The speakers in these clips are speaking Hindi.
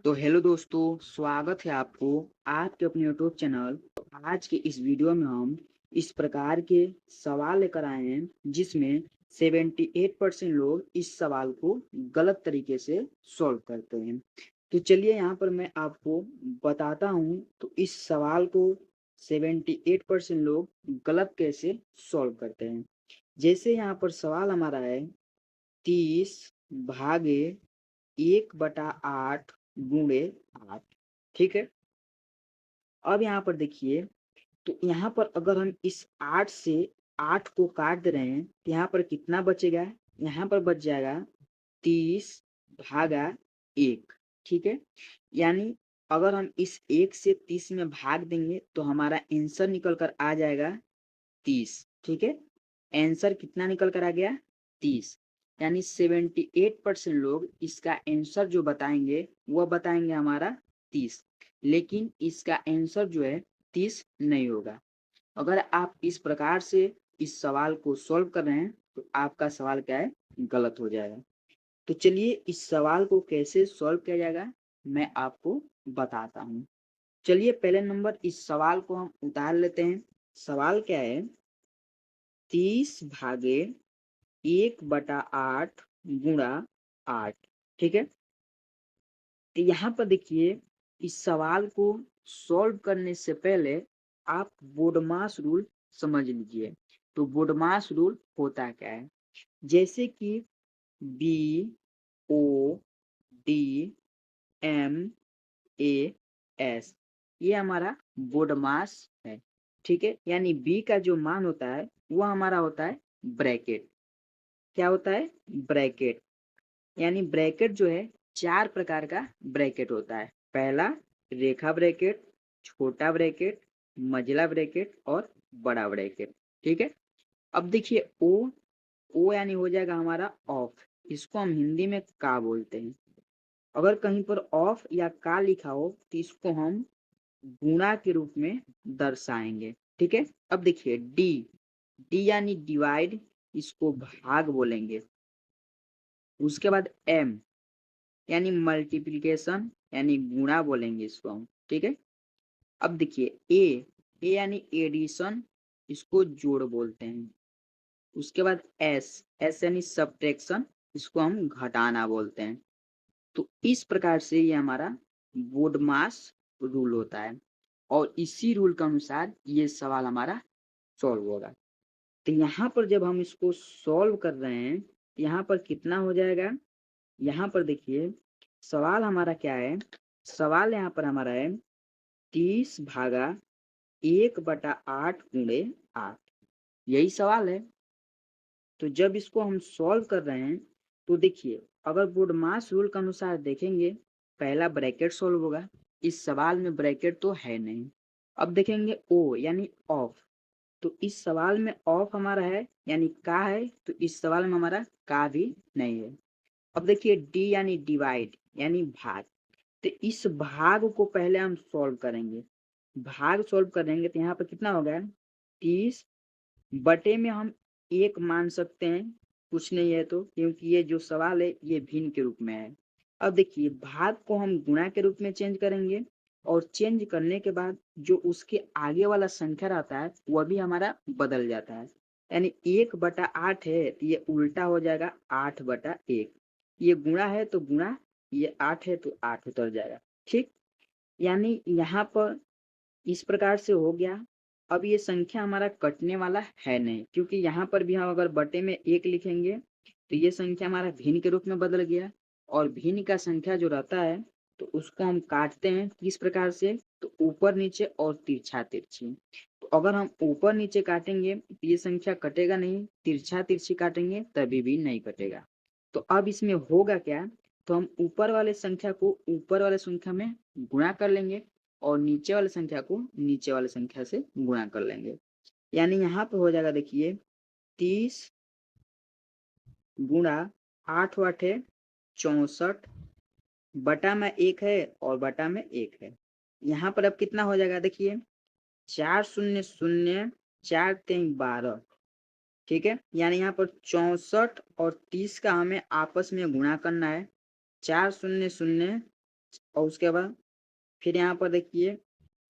तो हेलो दोस्तों, स्वागत है आपको आपके अपने यूट्यूब चैनल। तो आज के इस वीडियो में हम इस प्रकार के सवाल लेकर आए हैं जिसमें 78% लोग इस सवाल को गलत तरीके से सॉल्व करते हैं। तो चलिए यहाँ पर मैं आपको बताता हूँ तो इस सवाल को 78% लोग गलत कैसे सॉल्व करते हैं। जैसे यहाँ पर सवाल हमारा है 30/1/8 गुणे 8। ठीक है। अब यहाँ पर देखिए, तो यहाँ पर अगर हम इस 8 से 8 को काट दे रहे हैं तो यहाँ पर कितना बचेगा? यहाँ पर बच जाएगा 30/1। ठीक है। यानी अगर हम इस 1 से 30 में भाग देंगे तो हमारा आंसर निकल कर आ जाएगा 30। ठीक है। आंसर कितना निकल कर आ गया? 30। यानी 78% लोग इसका आंसर जो बताएंगे वह बताएंगे हमारा 30, लेकिन इसका आंसर जो है 30 नहीं होगा। अगर आप इस प्रकार से इस सवाल को सॉल्व कर रहे हैं तो आपका सवाल क्या है? गलत हो जाएगा। तो चलिए इस सवाल को कैसे सॉल्व किया जाएगा मैं आपको बताता हूँ। चलिए पहले नंबर इस सवाल को हम उतार लेते हैं। सवाल क्या है? 30/1/8 गुणा 8। ठीक है। तो यहाँ पर देखिए, इस सवाल को सॉल्व करने से पहले आप बोडमास रूल समझ लीजिए। तो बोडमास रूल होता क्या है? जैसे कि BODMAS ये हमारा बोडमास है। ठीक है। यानी बी का जो मान होता है वह हमारा होता है ब्रैकेट। क्या होता है? ब्रैकेट। यानी ब्रैकेट जो है 4 प्रकार का ब्रैकेट होता है। पहला रेखा ब्रैकेट, छोटा ब्रैकेट, मझला ब्रैकेट और बड़ा ब्रैकेट। ठीक है। अब देखिए ओ यानी हो जाएगा हमारा ऑफ। इसको हम हिंदी में का बोलते हैं। अगर कहीं पर ऑफ या का लिखा हो तो इसको हम गुणा के रूप में दर्शाएंगे। ठीक है। अब देखिए डी डी यानी डिवाइड, इसको भाग बोलेंगे। उसके बाद एम यानी मल्टीप्लिकेशन यानी गुणा बोलेंगे इसको हम। ठीक है। अब देखिए ए यानी एडिशन, इसको जोड़ बोलते हैं। उसके बाद एस यानी सब्ट्रैक्शन, इसको हम घटाना बोलते हैं। तो इस प्रकार से ये हमारा बोडमास रूल होता है और इसी रूल के अनुसार ये सवाल हमारा सॉल्व होगा। तो यहाँ पर जब हम इसको सॉल्व कर रहे हैं तो यहाँ पर कितना हो जाएगा? यहाँ पर देखिए सवाल हमारा क्या है? सवाल यहाँ पर हमारा है 30/1/8 गुणे 8। यही सवाल है। तो जब इसको हम सॉल्व कर रहे हैं तो देखिए, अगर बोडमास रूल के अनुसार देखेंगे पहला ब्रैकेट सॉल्व होगा। इस सवाल में ब्रैकेट तो है नहीं। अब देखेंगे ओ यानी ऑफ। तो इस सवाल में ऑफ हमारा है यानी का है, तो इस सवाल में हमारा का भी नहीं है। अब देखिए डी यानी डिवाइड यानी भाग। तो इस भाग को पहले हम सॉल्व करेंगे। भाग सॉल्व करेंगे तो यहाँ पर कितना होगा? 30 में हम एक मान सकते हैं, कुछ नहीं है तो, क्योंकि ये जो सवाल है ये भिन्न के रूप में है। अब देखिए भाग को हम गुणा के रूप में चेंज करेंगे और चेंज करने के बाद जो उसके आगे वाला संख्या रहता है वह भी हमारा बदल जाता है। यानी 1/8 है तो ये उल्टा हो जाएगा 8/1। ये गुणा है तो गुणा, ये 8 है तो 8 उतर जाएगा। ठीक। यानी यहाँ पर इस प्रकार से हो गया। अब ये संख्या हमारा कटने वाला है नहीं, क्योंकि यहाँ पर भी हम अगर बटे में 1 लिखेंगे तो ये संख्या हमारा भिन्न के रूप में बदल गया। और भिन्न का संख्या जो रहता है तो उसको हम काटते हैं किस प्रकार से? तो ऊपर नीचे और तिरछा तिरछी। तो अगर हम ऊपर नीचे काटेंगे तो ये संख्या कटेगा नहीं, तिरछा तिरछी काटेंगे तभी भी नहीं कटेगा। तो अब इसमें होगा क्या? तो हम ऊपर वाले संख्या को ऊपर वाले संख्या में गुणा कर लेंगे और नीचे वाली संख्या को नीचे वाली संख्या से गुणा कर लेंगे। यानी यहाँ पे हो जाएगा देखिए 30 गुणा 8×8 = 64, बटा में 1 है और बटा में 1 है। यहाँ पर अब कितना हो जाएगा? देखिए 4 0 0 4 3 12। ठीक है। यानी यहाँ पर 64 और 30 का हमें आपस में गुणा करना है। 4 0 0 और उसके बाद फिर यहाँ पर देखिए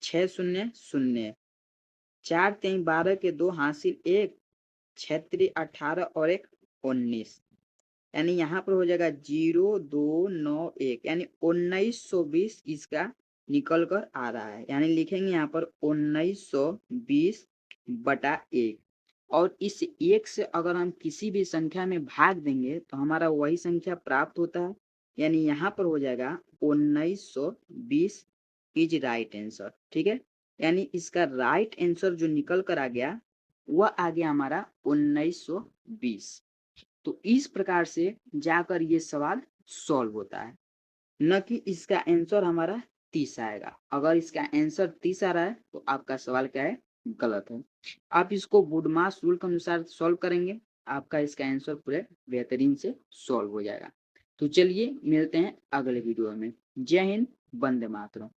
6 शून्य शून्य, 4 3 12 के 2 हासिल 1, 6 3 18 और 1 19, यानी यहाँ पर हो जाएगा 0291, यानी 1920 इसका निकल कर आ रहा है। यानी लिखेंगे यहाँ पर 1920/1। और इस 1 से अगर हम किसी भी संख्या में भाग देंगे तो हमारा वही संख्या प्राप्त होता है। यानी यहाँ पर हो जाएगा 1920 इज राइट आंसर। ठीक है, यानी इसका राइट आंसर जो निकल कर आ गया वह आ गया हमारा 1920। तो इस प्रकार से जाकर ये सवाल सॉल्व होता है, न कि इसका आंसर हमारा 30 आएगा। अगर इसका आंसर 30 आ रहा है तो आपका सवाल क्या है, गलत है। आप इसको वुडमास रूल के अनुसार सॉल्व करेंगे, आपका इसका आंसर पूरे बेहतरीन से सॉल्व हो जाएगा। तो चलिए मिलते हैं अगले वीडियो में। जय हिंद, वंदे मातरम।